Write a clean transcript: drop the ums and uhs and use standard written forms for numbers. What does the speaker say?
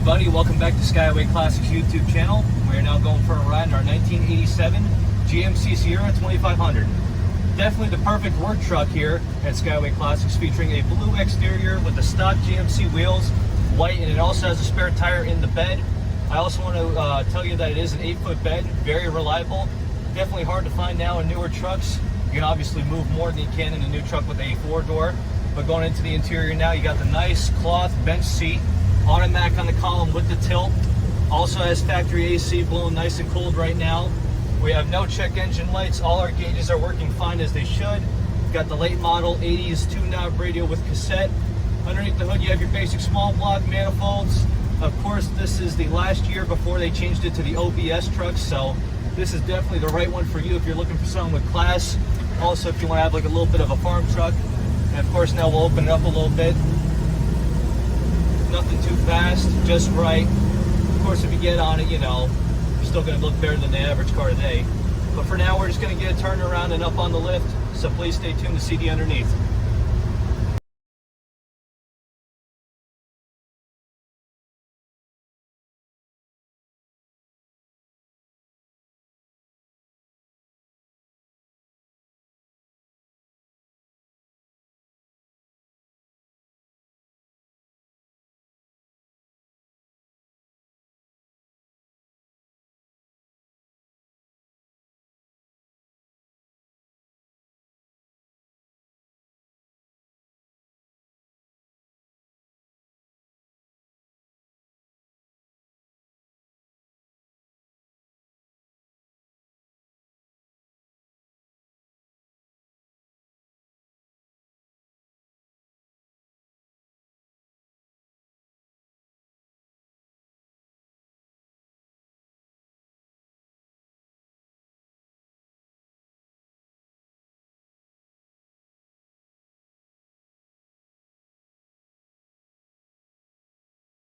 everybody, welcome back to Skyway Classics YouTube channel. We are now going for a ride in our 1987 GMC Sierra 2500. Definitely the perfect work truck here at Skyway Classics, featuring a blue exterior with the stock GMC wheels, white, and it also has a spare tire in the bed. I also want to tell you that it is an 8-foot bed, very reliable. Definitely hard to find now in newer trucks. You can obviously move more than you can in a new truck with a 4-door. But going into the interior now, you got the nice cloth bench seat, automatic on the column with the tilt. Also has factory AC blowing nice and cold right now. We have no check engine lights. All our gauges are working fine as they should. Got the late model 80s 2-knob radio with cassette. Underneath the hood, you have your basic small block manifolds. Of course, this is the last year before they changed it to the OBS trucks, so this is definitely the right one for you if you're looking for something with class. Also, if you want to have like a little bit of a farm truck. And of course, now we'll open it up a little bit. Nothing too fast, just right. Of course, if you get on it, you know, you're still going to look better than the average car today. But for now, we're just going to get it turned around and up on the lift, so please stay tuned to see the underneath.